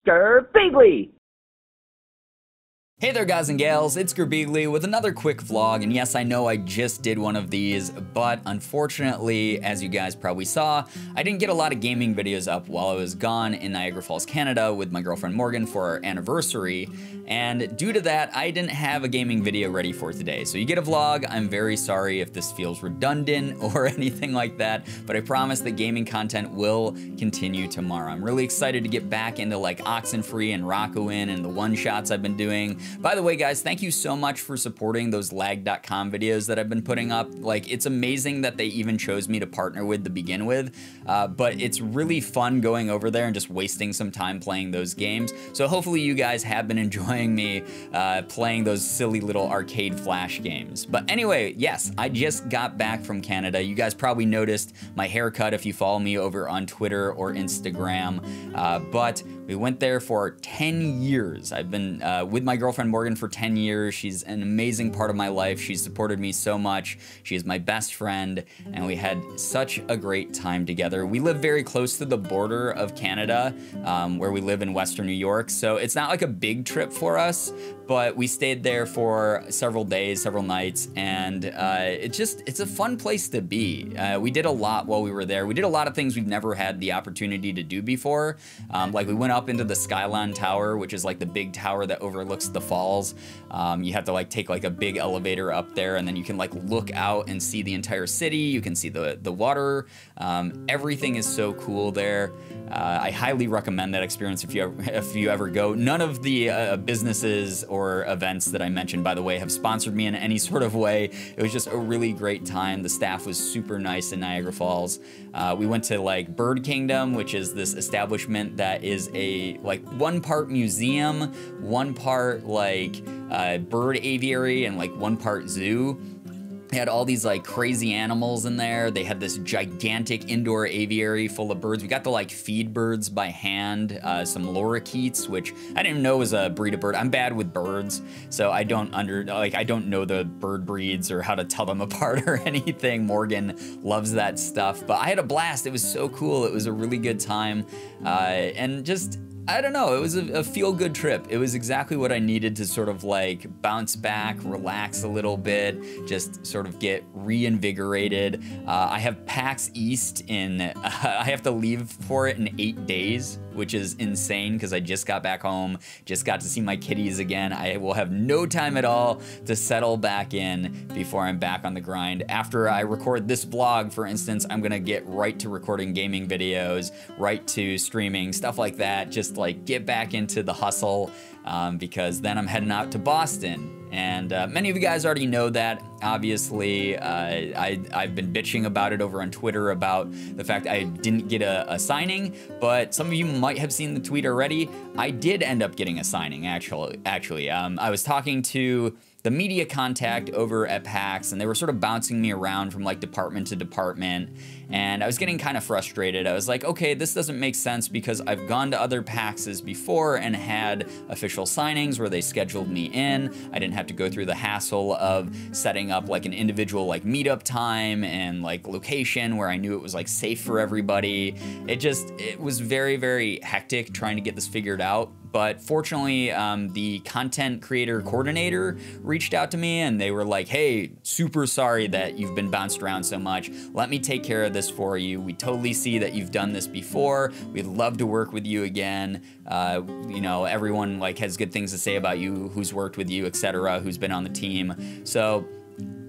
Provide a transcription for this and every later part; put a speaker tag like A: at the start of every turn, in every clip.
A: Girbeagly!
B: Hey there guys and gals, it's Girbeagly with another quick vlog, and yes, I know I just did one of these, but unfortunately, as you guys probably saw, I didn't get a lot of gaming videos up while I was gone in Niagara Falls, Canada with my girlfriend Morgan for our anniversary, and due to that, I didn't have a gaming video ready for today. So you get a vlog. I'm very sorry if this feels redundant or anything like that, but I promise that gaming content will continue tomorrow. I'm really excited to get back into like Oxenfree and Rockawin and the one-shots I've been doing. By the way, guys, thank you so much for supporting those lag.com videos that I've been putting up. Like, it's amazing that they even chose me to partner with to begin with, but it's really fun going over there and just wasting some time playing those games. So hopefully you guys have been enjoying me playing those silly little arcade flash games. But anyway, yes, I just got back from Canada. You guys probably noticed my haircut if you follow me over on Twitter or Instagram, but we went there for 10 years. I've been with my girlfriend Morgan for 10 years. She's an amazing part of my life. She's supported me so much. She is my best friend, and we had such a great time together. We live very close to the border of Canada, where we live in Western New York, so it's not like a big trip for us, but we stayed there for several days, several nights, and it's a fun place to be. We did a lot while we were there. We did a lot of things we've never had the opportunity to do before. Like we went up into the Skyline Tower, which is like the big tower that overlooks the falls. You have to like take like a big elevator up there, and then you can like look out and see the entire city. You can see the water. Everything is so cool there. I highly recommend that experience if you ever go. None of the businesses or events that I mentioned, by the way, have sponsored me in any sort of way. It was just a really great time. The staff was super nice in Niagara Falls. We went to like Bird Kingdom, which is this establishment that is a like one part museum, one part like bird aviary, and like one part zoo. They had all these like crazy animals in there. They had this gigantic indoor aviary full of birds. We got to like feed birds by hand, some lorikeets, which I didn't know was a breed of bird. I'm bad with birds, so I don't know the bird breeds or how to tell them apart or anything. Morgan loves that stuff, but I had a blast. It was so cool. It was a really good time, and just, I don't know, it was a feel-good trip. It was exactly what I needed to sort of like bounce back, relax a little bit, just sort of get reinvigorated. I have PAX East I have to leave for it in 8 days, which is insane because I just got back home, just got to see my kitties again. I will have no time at all to settle back in before I'm back on the grind. After I record this vlog, for instance, I'm gonna get right to recording gaming videos, right to streaming, stuff like that, just like get back into the hustle, because then I'm heading out to Boston. And many of you guys already know that, obviously. I've been bitching about it over on Twitter about the fact I didn't get a signing, but some of you might have seen the tweet already. I did end up getting a signing, actually. I was talking to the media contact over at PAX, and they were sort of bouncing me around from like department to department, and I was getting kind of frustrated. I was like, okay, this doesn't make sense because I've gone to other PAXs before and had official signings where they scheduled me in. I didn't have to go through the hassle of setting up like an individual like meetup time and like location where I knew it was like safe for everybody. It was very, very hectic trying to get this figured out. But fortunately, the content creator coordinator reached out to me, and they were like, hey, super sorry that you've been bounced around so much. Let me take care of this for you. We totally see that you've done this before. We'd love to work with you again. You know, everyone like has good things to say about you, who's worked with you, etc., who's been on the team. So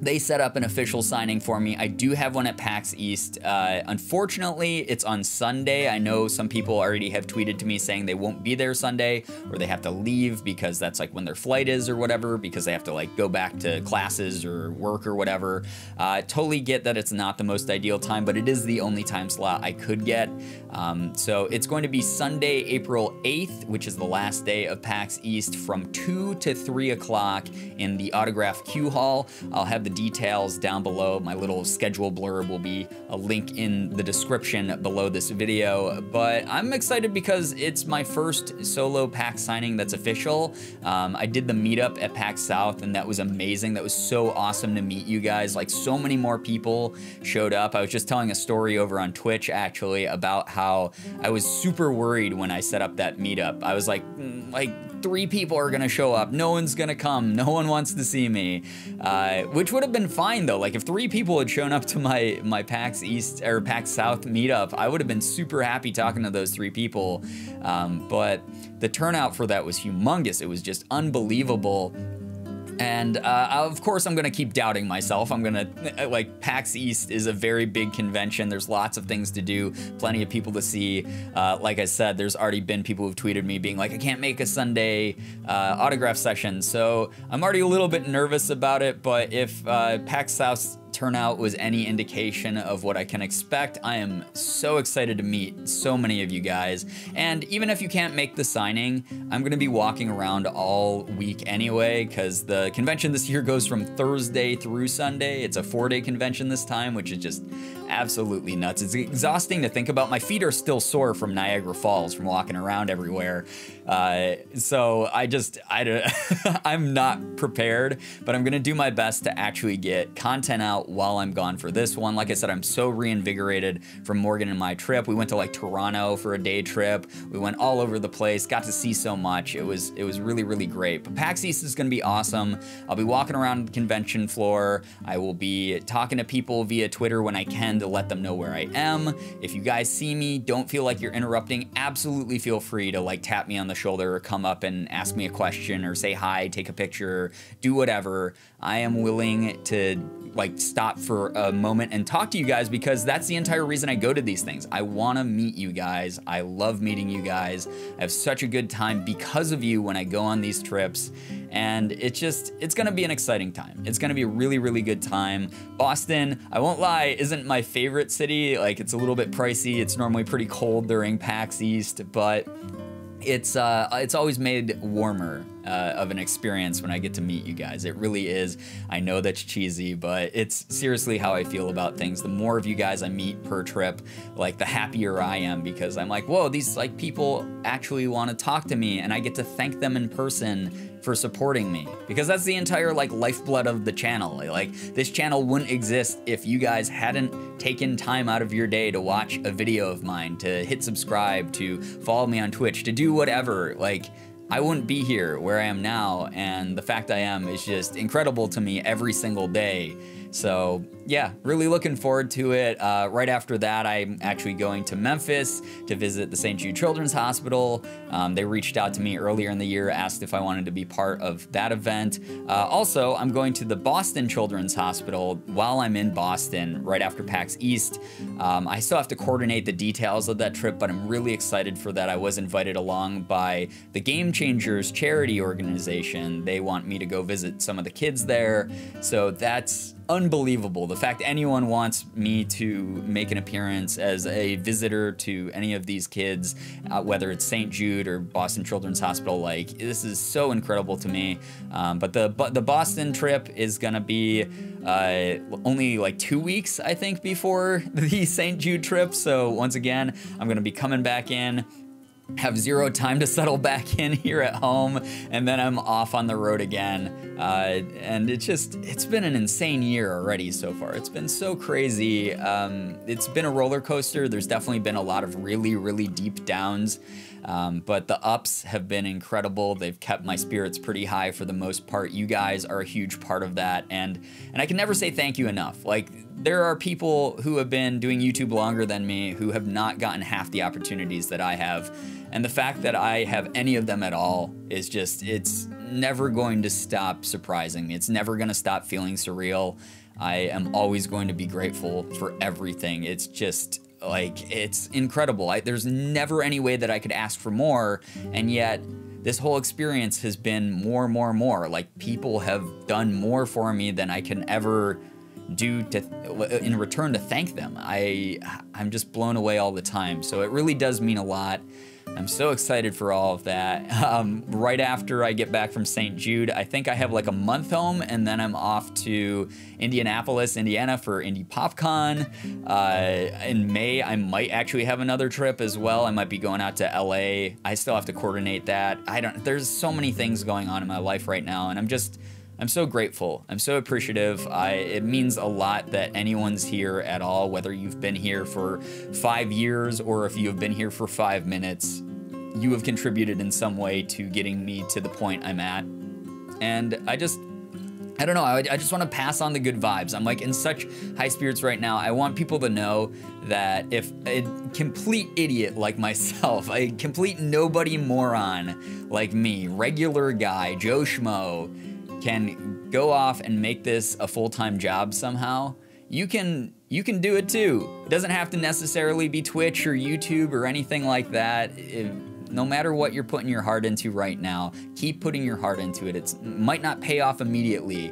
B: they set up an official signing for me. I do have one at PAX East. Unfortunately, it's on Sunday. I know some people already have tweeted to me saying they won't be there Sunday, or they have to leave because that's like when their flight is or whatever, because they have to like go back to classes or work or whatever. Totally get that it's not the most ideal time, but it is the only time slot I could get. So it's going to be Sunday, April 8th, which is the last day of PAX East, from 2 to 3 o'clock in the Autograph Q Hall. I'll have the the details down below. My little schedule blurb will be a link in the description below this video. But I'm excited because it's my first solo PAX signing that's official. I did the meetup at PAX South, and that was amazing. That was so awesome to meet you guys. Like, so many more people showed up. I was just telling a story over on Twitch, actually, about how I was super worried when I set up that meetup. I was like 3 people are gonna show up, no one's gonna come, no one wants to see me, which would have been fine though. Like, if 3 people had shown up to my PAX East or PAX South meetup, I would have been super happy talking to those 3 people, but the turnout for that was humongous. It was just unbelievable. And of course, I'm gonna keep doubting myself. I'm gonna, like, PAX East is a very big convention. There's lots of things to do, plenty of people to see. Like I said, there's already been people who've tweeted me being like, I can't make a Sunday autograph session. So I'm already a little bit nervous about it, but if PAX South turnout was any indication of what I can expect, I am so excited to meet so many of you guys. And even if you can't make the signing, I'm gonna be walking around all week anyway, because the convention this year goes from Thursday through Sunday. It's a 4-day convention this time, which is just absolutely nuts. It's exhausting to think about. My feet are still sore from Niagara Falls from walking around everywhere. So I'm not prepared, but I'm gonna do my best to actually get content out while I'm gone for this one. Like I said, I'm so reinvigorated from Morgan and my trip. We went to like Toronto for a day trip. We went all over the place, got to see so much. It was really, really great. But PAX East is gonna be awesome. I'll be walking around the convention floor. I will be talking to people via Twitter when I can to let them know where I am. If you guys see me, don't feel like you're interrupting, absolutely feel free to like tap me on the shoulder or come up and ask me a question or say hi, take a picture, do whatever. I am willing to like stop for a moment and talk to you guys, because that's the entire reason I go to these things. I want to meet you guys. I love meeting you guys. I have such a good time because of you when I go on these trips, and it's gonna be an exciting time. It's gonna be a really, really good time. Boston, I won't lie, isn't my favorite city. Like, it's a little bit pricey. It's normally pretty cold during PAX East, but it's always made warmer of an experience when I get to meet you guys. It really is. I know that's cheesy, but it's seriously how I feel about things. The more of you guys I meet per trip, like, the happier I am, because I'm like, whoa, these like people actually want to talk to me, and I get to thank them in person for supporting me, because that's the entire like lifeblood of the channel. Like, this channel wouldn't exist if you guys hadn't taken time out of your day to watch a video of mine, to hit subscribe, to follow me on Twitch, to do whatever. Like, I wouldn't be here where I am now, and the fact I am is just incredible to me every single day. So yeah, really looking forward to it. Right after that, I'm actually going to Memphis to visit the St. Jude Children's Hospital. They reached out to me earlier in the year, asked if I wanted to be part of that event. Also, I'm going to the Boston Children's Hospital while I'm in Boston, right after PAX East. I still have to coordinate the details of that trip, but I'm really excited for that. I was invited along by the Game Changers charity organization. They want me to go visit some of the kids there, so that's unbelievable. The fact anyone wants me to make an appearance as a visitor to any of these kids, whether it's St. Jude or Boston Children's Hospital, like, this is so incredible to me. But the Boston trip is gonna be only like 2 weeks, I think, before the St. Jude trip. So once again, I'm gonna be coming back in, have zero time to settle back in here at home, and then I'm off on the road again. And it's been an insane year already so far. It's been so crazy. It's been a roller coaster. There's definitely been a lot of really, really deep downs. But the ups have been incredible. They've kept my spirits pretty high for the most part. You guys are a huge part of that, and I can never say thank you enough. Like, there are people who have been doing YouTube longer than me who have not gotten half the opportunities that I have, and the fact that I have any of them at all is just, it's never going to stop surprising me. It's never going to stop feeling surreal. I am always going to be grateful for everything. It's just, like, it's incredible. There's never any way that I could ask for more, and yet this whole experience has been more. Like, people have done more for me than I can ever do in return to thank them. I'm just blown away all the time. So it really does mean a lot. I'm so excited for all of that. Right after I get back from St. Jude, I think I have like a month home, and then I'm off to Indianapolis, Indiana for Indie PopCon. In May, I might actually have another trip as well. I might be going out to LA. I still have to coordinate that. There's so many things going on in my life right now, and I'm so grateful. I'm so appreciative. It means a lot that anyone's here at all, whether you've been here for 5 years or if you have been here for 5 minutes. You have contributed in some way to getting me to the point I'm at. And I don't know, I just want to pass on the good vibes. I'm like in such high spirits right now. I want people to know that if a complete idiot like myself, a complete nobody moron like me, regular guy, Joe Schmo, can go off and make this a full-time job somehow, you can do it too. It doesn't have to necessarily be Twitch or YouTube or anything like that. No matter what you're putting your heart into right now, keep putting your heart into it. It might not pay off immediately,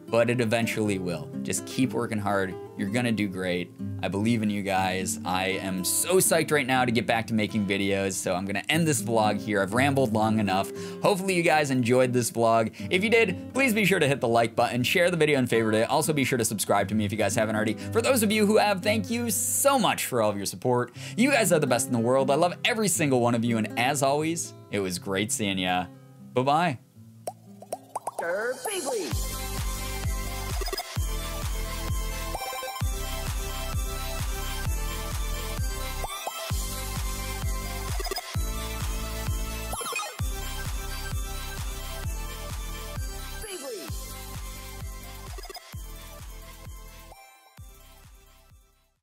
B: but it eventually will. Just keep working hard. You're gonna do great. I believe in you guys. I am so psyched right now to get back to making videos, so I'm gonna end this vlog here. I've rambled long enough. Hopefully you guys enjoyed this vlog. If you did, please be sure to hit the like button, share the video and favorite it. Also be sure to subscribe to me if you guys haven't already. For those of you who have, thank you so much for all of your support. You guys are the best in the world. I love every single one of you, and as always, it was great seeing ya. Bye-bye.
A: Girbeagly.